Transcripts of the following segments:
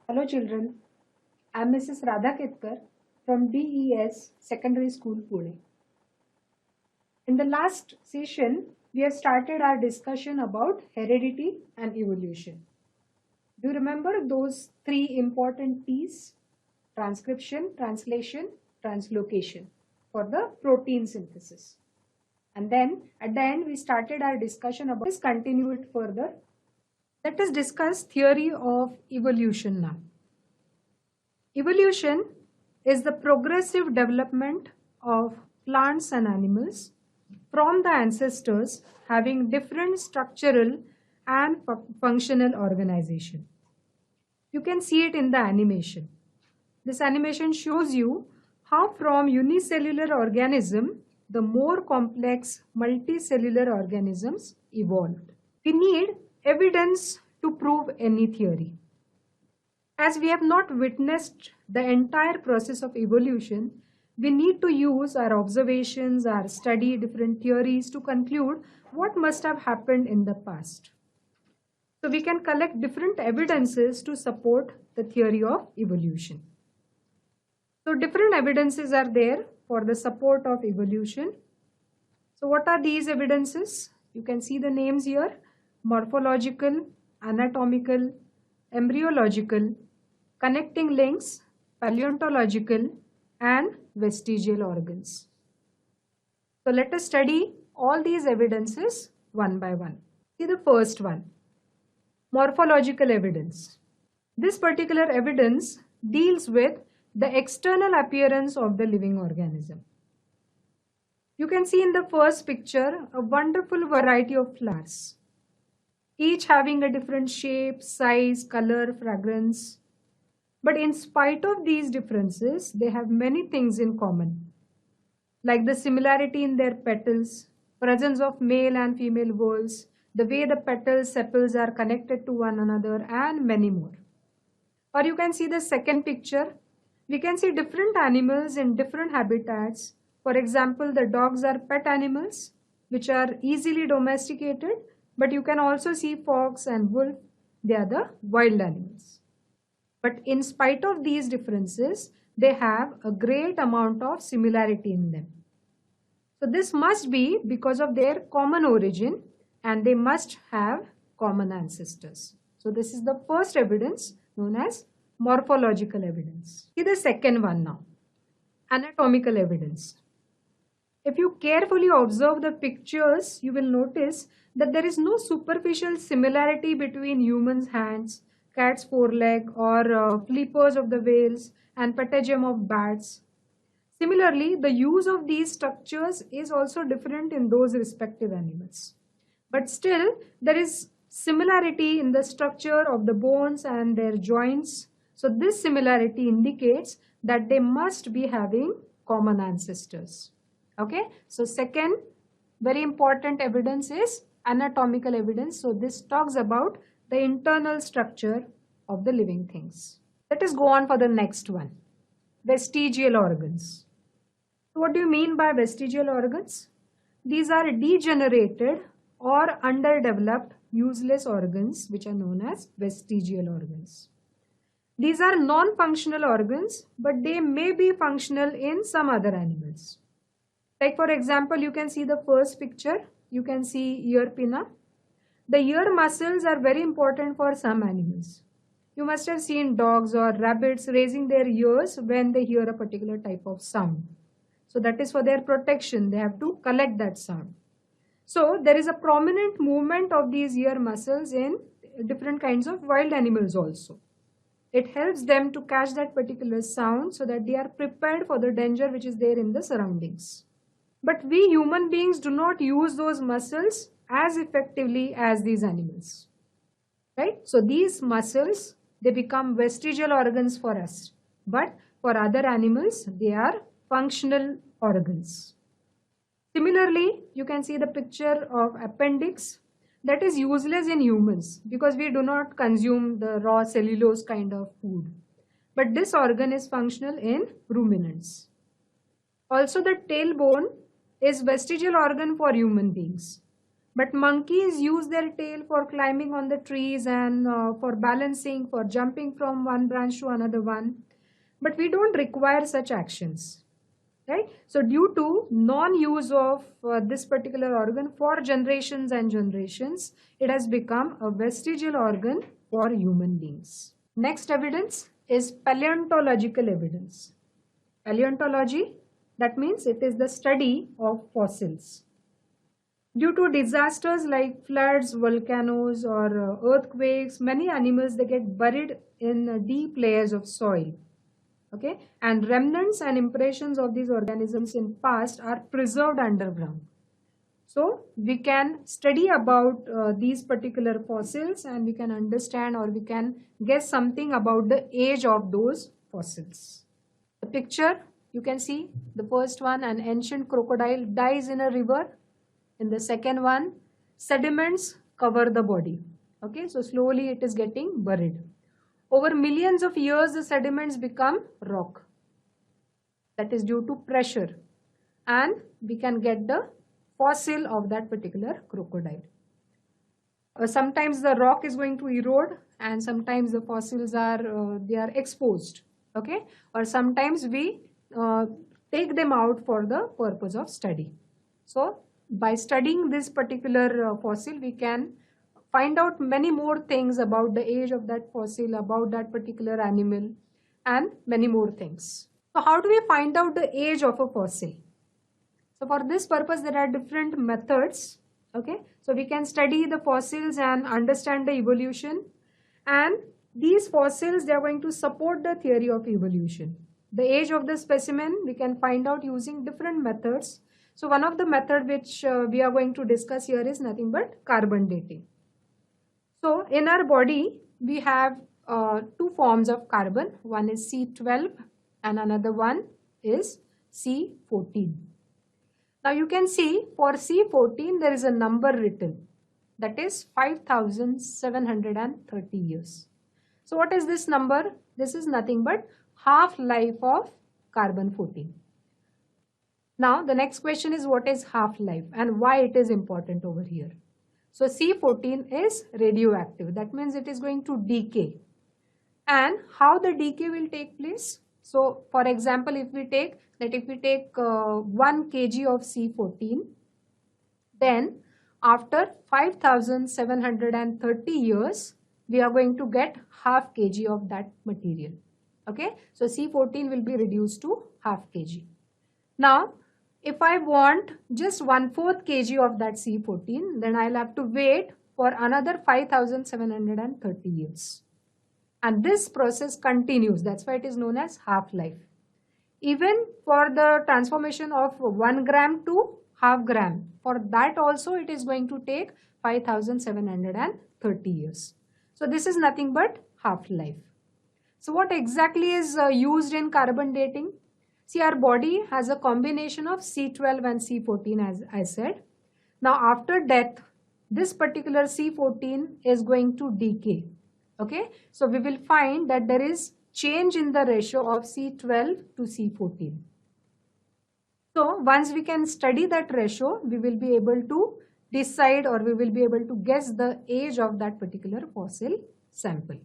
Hello children, I am Mrs. Radha Ketkar from DES Secondary School, Pune. In the last session, we have started our discussion about heredity and evolution. Do you remember those three important T's? Transcription, translation, translocation for the protein synthesis. And then at the end, we started our discussion about this. Continue it further. Let us discuss theory of evolution now. Evolution is the progressive development of plants and animals from the ancestors having different structural and functional organization. You can see it in the animation. This animation shows you how from unicellular organism, the more complex multicellular organisms evolved. We need evidence to prove any theory. As we have not witnessed the entire process of evolution, we need to use our observations, our study different theories to conclude what must have happened in the past. So we can collect different evidences to support the theory of evolution. So different evidences are there for the support of evolution. So what are these evidences? You can see the names here: morphological, anatomical, embryological, connecting links, paleontological, and vestigial organs. So let us study all these evidences one by one. See the first one, morphological evidence. This particular evidence deals with the external appearance of the living organism. You can see in the first picture a wonderful variety of flowers, each having a different shape, size, color, fragrance. But in spite of these differences, they have many things in common, like the similarity in their petals, presence of male and female whorls, the way the petals, sepals are connected to one another, and many more. Or you can see the second picture. We can see different animals in different habitats. For example, the dogs are pet animals, which are easily domesticated, but you can also see fox and wolf. They are the wild animals. But in spite of these differences, they have a great amount of similarity in them. So this must be because of their common origin, and they must have common ancestors. So this is the first evidence known as morphological evidence. See the second one now, anatomical evidence. If you carefully observe the pictures, you will notice that there is no superficial similarity between humans' hands, cat's foreleg, or flippers of the whales and patagium of bats. Similarly, the use of these structures is also different in those respective animals. But still, there is similarity in the structure of the bones and their joints. So this similarity indicates that they must be having common ancestors. Okay, so second very important evidence is anatomical evidence. So this talks about the internal structure of the living things. Let us go on for the next one, vestigial organs. So what do you mean by vestigial organs? These are degenerated or underdeveloped useless organs which are known as vestigial organs. These are non-functional organs, but they may be functional in some other animals. Like for example, you can see the first picture, you can see ear pinna. The ear muscles are very important for some animals. You must have seen dogs or rabbits raising their ears when they hear a particular type of sound. So that is for their protection, they have to collect that sound. So there is a prominent movement of these ear muscles in different kinds of wild animals also. It helps them to catch that particular sound so that they are prepared for the danger which is there in the surroundings. But we human beings do not use those muscles as effectively as these animals, right? So these muscles, they become vestigial organs for us, but for other animals, they are functional organs. Similarly, you can see the picture of appendix that is useless in humans because we do not consume the raw cellulose kind of food. But this organ is functional in ruminants. Also, the tailbone is vestigial organ for human beings. But monkeys use their tail for climbing on the trees and for balancing, for jumping from one branch to another one. But we don't require such actions, right? So due to non-use of this particular organ for generations and generations, it has become a vestigial organ for human beings. Next evidence is paleontological evidence. Paleontology, that means it is the study of fossils. Due to disasters like floods, volcanoes, or earthquakes, many animals, they get buried in deep layers of soil. Okay, and remnants and impressions of these organisms in past are preserved underground. So we can study about these particular fossils, and we can understand, or we can guess something about the age of those fossils. The picture, you can see the first one, an ancient crocodile dies in a river. In the second one, sediments cover the body. Okay, so slowly it is getting buried. Over millions of years, the sediments become rock. That is due to pressure. And we can get the fossil of that particular crocodile. Sometimes the rock is going to erode, and sometimes the fossils are they are exposed. Okay, or sometimes we take them out for the purpose of study. So by studying this particular fossil, we can find out many more things about the age of that fossil, about that particular animal, and many more things. So how do we find out the age of a fossil? So for this purpose, there are different methods. Okay, so we can study the fossils and understand the evolution, and these fossils, they are going to support the theory of evolution. The age of the specimen we can find out using different methods. So one of the method which we are going to discuss here is nothing but carbon dating. So in our body, we have two forms of carbon. One is C12 and another one is C14. Now you can see for C14 there is a number written, that is 5730 years. So what is this number? This is nothing but half-life of carbon 14. Now the next question is, what is half-life and why it is important over here? So C14 is radioactive. That means it is going to decay. And how the decay will take place? So for example, if we take 1 kg of C14, then after 5730 years, we are going to get half kg of that material. Okay, so C14 will be reduced to half kg. Now, if I want just 1/4 kg of that C14, then I'll have to wait for another 5730 years. And this process continues. That's why it is known as half-life. Even for the transformation of 1 gram to half gram, for that also it is going to take 5730 years. So this is nothing but half-life. So what exactly is used in carbon dating? See, our body has a combination of C12 and C14, as I said. Now after death, this particular C14 is going to decay. Okay, so we will find that there is change in the ratio of C12 to C14. So once we can study that ratio, we will be able to decide, or we will be able to guess the age of that particular fossil sample.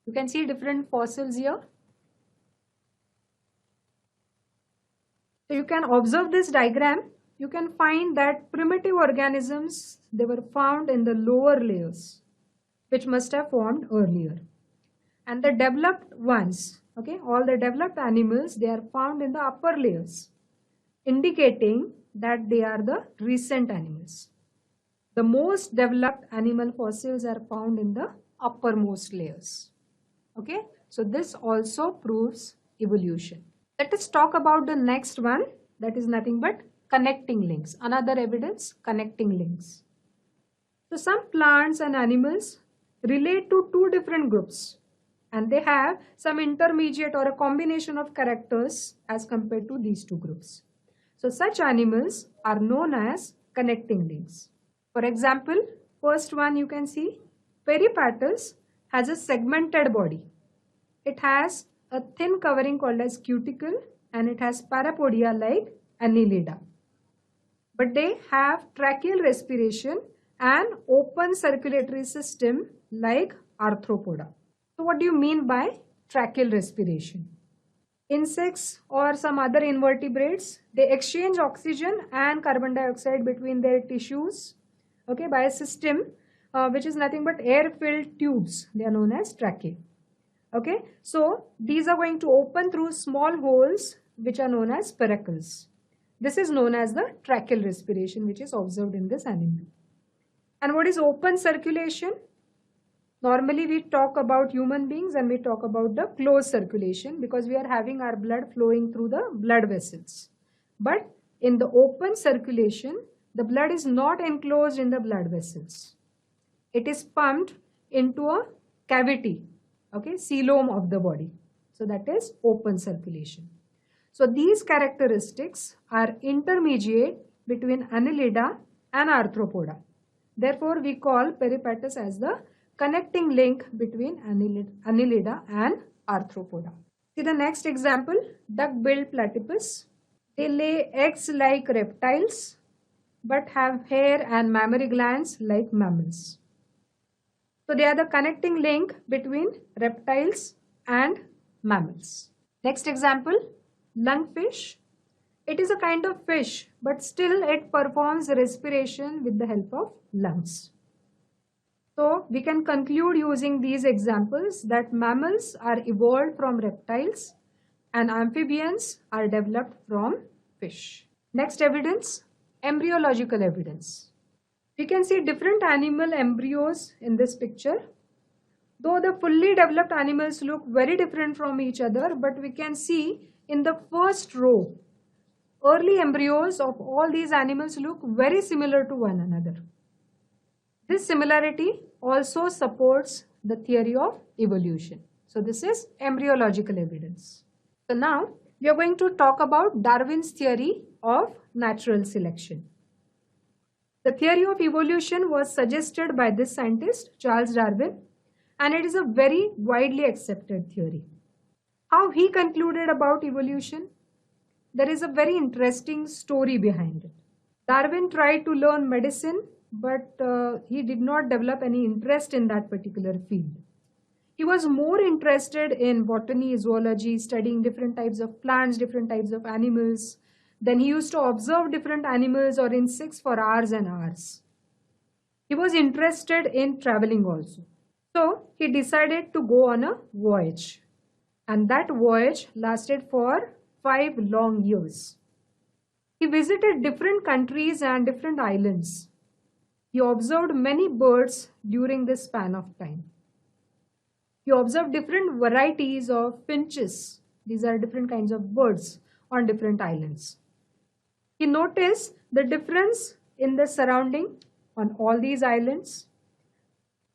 You can see different fossils here. So you can observe this diagram. You can find that primitive organisms, they were found in the lower layers, which must have formed earlier. And the developed ones, okay, all the developed animals, they are found in the upper layers, indicating that they are the recent animals. The most developed animal fossils are found in the uppermost layers. Okay, so this also proves evolution. Let us talk about the next one, that is nothing but connecting links. Another evidence, connecting links. So some plants and animals relate to two different groups, and they have some intermediate or a combination of characters as compared to these two groups. So such animals are known as connecting links. For example, first one you can see, Peripatus has a segmented body. It has a thin covering called as cuticle, and it has parapodia like Annelida. But they have tracheal respiration and open circulatory system like Arthropoda. So what do you mean by tracheal respiration? Insects or some other invertebrates, they exchange oxygen and carbon dioxide between their tissues, okay, by a system which is nothing but air-filled tubes. They are known as tracheae. Okay, so these are going to open through small holes which are known as spiracles. This is known as the tracheal respiration, which is observed in this animal. And what is open circulation? Normally we talk about human beings and we talk about the closed circulation because we are having our blood flowing through the blood vessels. But in the open circulation, the blood is not enclosed in the blood vessels. It is pumped into a cavity, okay, coelom of the body. So that is open circulation. So these characteristics are intermediate between Annelida and Arthropoda. Therefore, we call peripatus as the connecting link between Annelida and Arthropoda. See the next example, duck-billed platypus. They lay eggs like reptiles but have hair and mammary glands like mammals. So they are the connecting link between reptiles and mammals. Next example, lungfish. It is a kind of fish, but still it performs respiration with the help of lungs. So we can conclude using these examples that mammals are evolved from reptiles and amphibians are developed from fish. Next evidence, embryological evidence. We can see different animal embryos in this picture. Though the fully developed animals look very different from each other, but we can see in the first row, early embryos of all these animals look very similar to one another. This similarity also supports the theory of evolution. So this is embryological evidence. So now we are going to talk about Darwin's theory of natural selection. The theory of evolution was suggested by this scientist, Charles Darwin, and it is a very widely accepted theory. How he concluded about evolution? There is a very interesting story behind it. Darwin tried to learn medicine, but he did not develop any interest in that particular field. He was more interested in botany, zoology, studying different types of plants, different types of animals. Then he used to observe different animals or insects for hours and hours. He was interested in traveling also. So he decided to go on a voyage. And that voyage lasted for 5 long years. He visited different countries and different islands. He observed many birds during this span of time. He observed different varieties of finches. These are different kinds of birds on different islands. He noticed the difference in the surrounding on all these islands.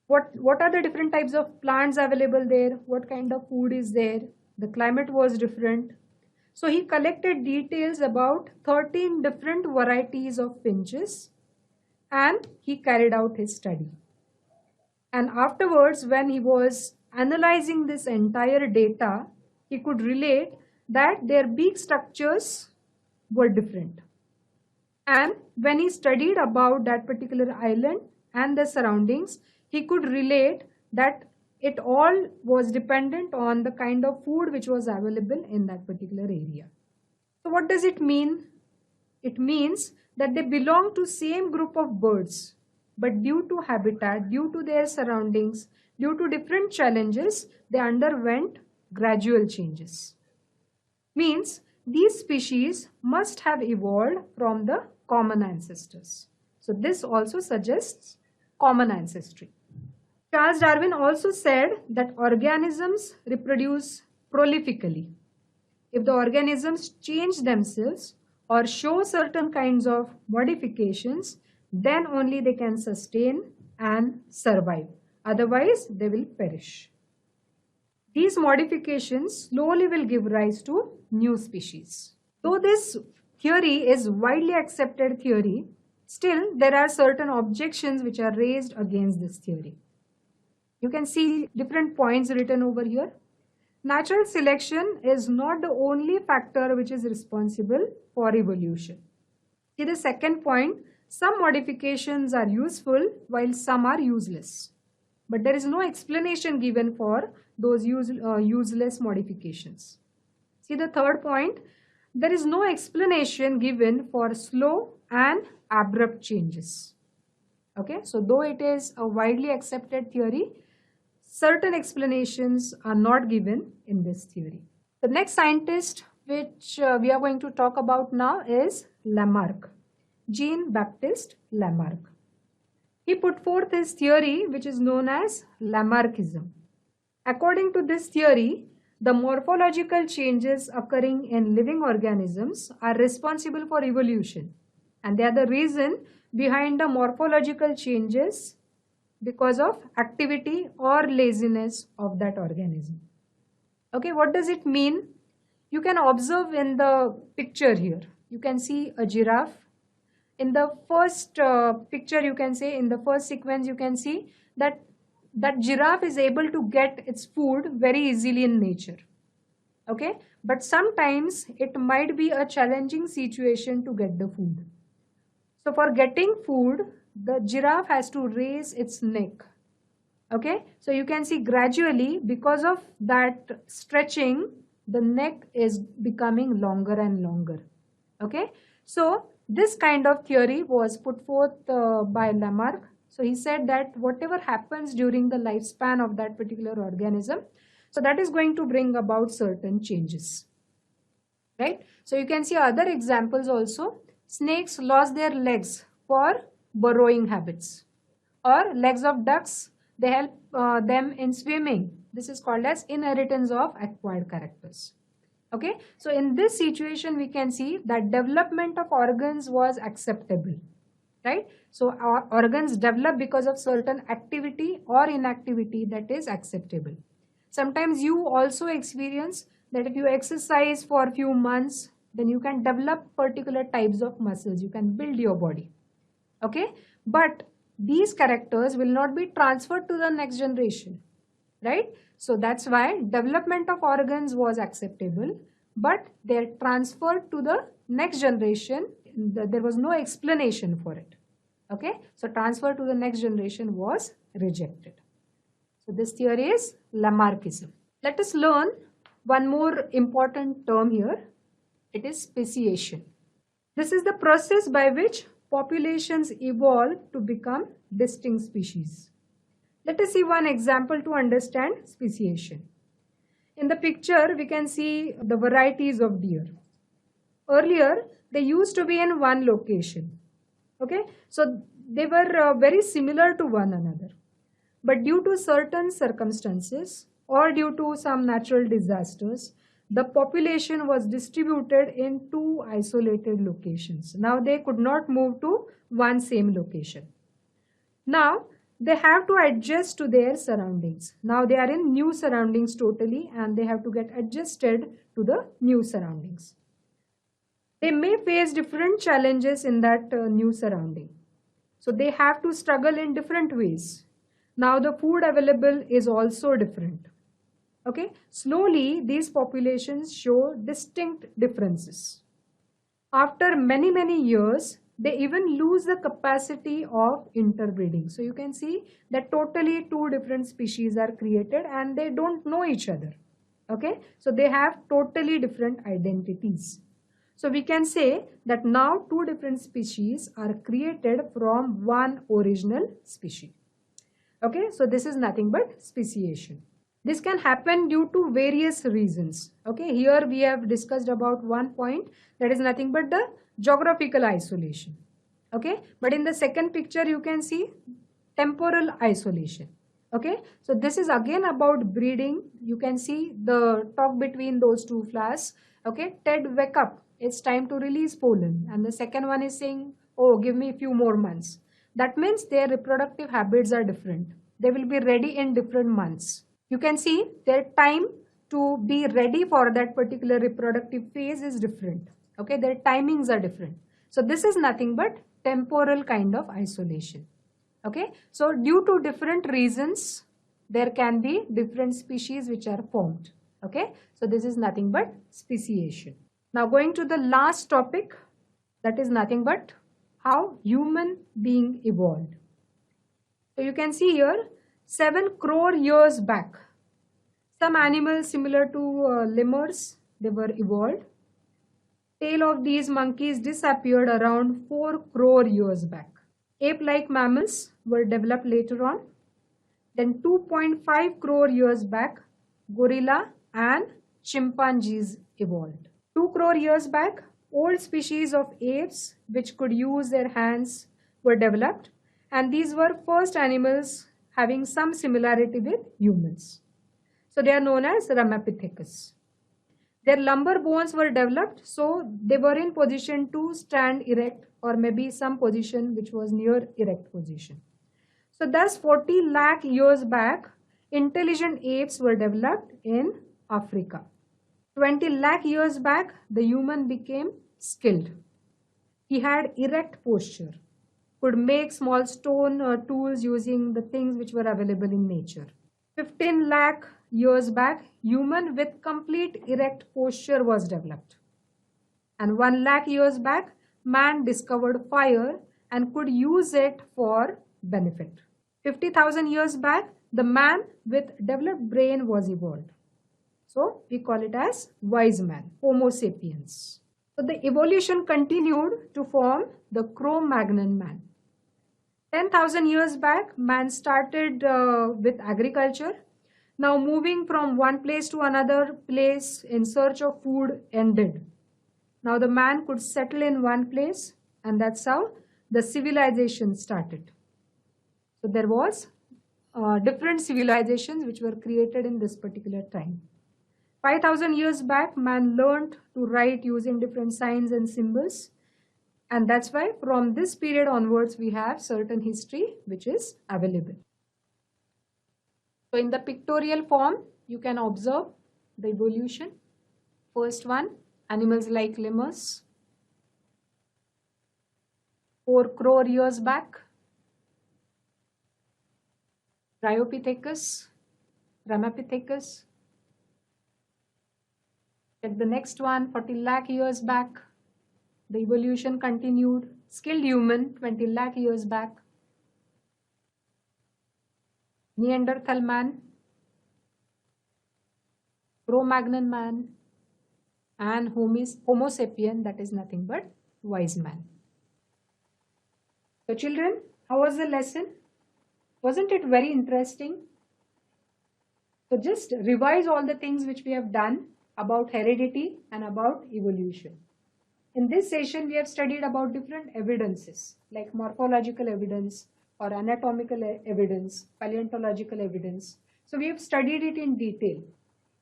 What are the different types of plants available there? What kind of food is there? The climate was different. So he collected details about 13 different varieties of finches and he carried out his study. And afterwards, when he was analyzing this entire data, he could relate that their beak structures were different. And when he studied about that particular island and the surroundings, he could relate that it all was dependent on the kind of food which was available in that particular area. So what does it mean? It means that they belong to same group of birds, but due to habitat, due to their surroundings, due to different challenges, they underwent gradual changes. Means these species must have evolved from the common ancestors. So this also suggests common ancestry. Charles Darwin also said that organisms reproduce prolifically. If the organisms change themselves or show certain kinds of modifications, then only they can sustain and survive. Otherwise, they will perish. These modifications slowly will give rise to new species. Though this theory is widely accepted theory, still there are certain objections which are raised against this theory. You can see different points written over here. natural selection is not the only factor which is responsible for evolution. See the second point, some modifications are useful while some are useless. But there is no explanation given for those useless modifications. See the third point, there is no explanation given for slow and abrupt changes. Okay, so though it is a widely accepted theory, certain explanations are not given in this theory. The next scientist which we are going to talk about now is Lamarck, Jean-Baptiste Lamarck. He put forth his theory which is known as Lamarckism. According to this theory, the morphological changes occurring in living organisms are responsible for evolution, and they are the reason behind the morphological changes because of activity or laziness of that organism. Okay, what does it mean? You can observe in the picture here. You can see a giraffe. In the first picture, you can say, in the first sequence, you can see that giraffe is able to get its food very easily in nature. Okay, but sometimes it might be a challenging situation to get the food. So for getting food, the giraffe has to raise its neck. Okay, so you can see gradually, because of that stretching, the neck is becoming longer and longer. Okay, so this kind of theory was put forth by Lamarck. So he said that whatever happens during the lifespan of that particular organism, so that is going to bring about certain changes, right? So you can see other examples also. Snakes lost their legs for burrowing habits, or legs of ducks, they help them in swimming. This is called as inheritance of acquired characters. Okay, so in this situation we can see that development of organs was acceptable, right? So our organs develop because of certain activity or inactivity that is acceptable. Sometimes you also experience that if you exercise for a few months, then you can develop particular types of muscles, you can build your body. Okay, but these characters will not be transferred to the next generation, right? So that's why development of organs was acceptable, but they're transferred to the next generation. There was no explanation for it. Okay, so transfer to the next generation was rejected. So this theory is Lamarckism. Let us learn one more important term here. It is speciation. This is the process by which populations evolve to become distinct species. Let us see one example to understand speciation. In the picture, we can see the varieties of deer. Earlier, they used to be in one location. Okay, so they were very similar to one another. But due to certain circumstances or due to some natural disasters, the population was distributed in two isolated locations. Now they could not move to one same location. Now they have to adjust to their surroundings. Now they are in new surroundings totally, and they have to get adjusted to the new surroundings. They may face different challenges in that new surrounding. So they have to struggle in different ways. Now the food available is also different. Okay, slowly these populations show distinct differences. After many years, they even lose the capacity of interbreeding. So you can see that totally two different species are created and they don't know each other. Okay, so they have totally different identities. So we can say that now two different species are created from one original species. Okay, so this is nothing but speciation. This can happen due to various reasons. Okay, here we have discussed about one point, that is nothing but the geographical isolation. Okay, but in the second picture you can see temporal isolation. Okay, so this is again about breeding. You can see the talk between those two flowers. Okay, Ted, wake up, it's time to release pollen, and the second one is saying, oh, give me a few more months. That means their reproductive habits are different. They will be ready in different months. You can see their time to be ready for that particular reproductive phase is different. Okay, their timings are different. So this is nothing but temporal kind of isolation. Okay, so due to different reasons, there can be different species which are formed. Okay, so this is nothing but speciation. Now going to the last topic, that is nothing but how human being evolved. So you can see here 7 crore years back, some animals similar to lemurs, they were evolved. Tail of these monkeys disappeared around 4 crore years back. Ape-like mammals were developed later on. Then 2.5 crore years back, gorilla and chimpanzees evolved. 2 crore years back, old species of apes which could use their hands were developed, and these were first animals having some similarity with humans. So they are known as Ramapithecus. Their lumbar bones were developed, so they were in position to stand erect, or maybe some position which was near erect position. So thus 40 lakh years back, intelligent apes were developed in Africa. 20 lakh years back, the human became skilled. He had erect posture, could make small stone tools using the things which were available in nature. 15 lakh years back, human with complete erect posture was developed. And 1 lakh years back, man discovered fire and could use it for benefit. 50,000 years back, the man with developed brain was evolved. So we call it as wise man, Homo sapiens. So the evolution continued to form the Cro-Magnon man. 10,000 years back, man started with agriculture. Now moving from one place to another place in search of food ended. Now the man could settle in one place, and that's how the civilization started. So there was different civilizations which were created in this particular time. 5,000 years back, man learned to write using different signs and symbols. And that's why from this period onwards, we have certain history which is available. So in the pictorial form, you can observe the evolution. First one, animals like lemurs. 4 crore years back, Dryopithecus, Ramapithecus. At the next one, 40 lakh years back, the evolution continued. Skilled human, 20 lakh years back. Neanderthal man, Cro-Magnon man, and Homo sapien, that is nothing but wise man. So children, how was the lesson? Wasn't it very interesting? So just revise all the things which we have done about heredity and about evolution. In this session, we have studied about different evidences like morphological evidence or anatomical evidence, paleontological evidence. So we have studied it in detail.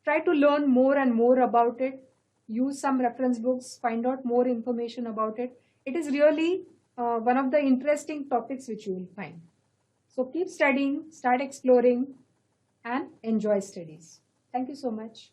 Try to learn more and more about it. Use some reference books, find out more information about it. It is really one of the interesting topics which you will find. So keep studying, start exploring, and enjoy studies. Thank you so much.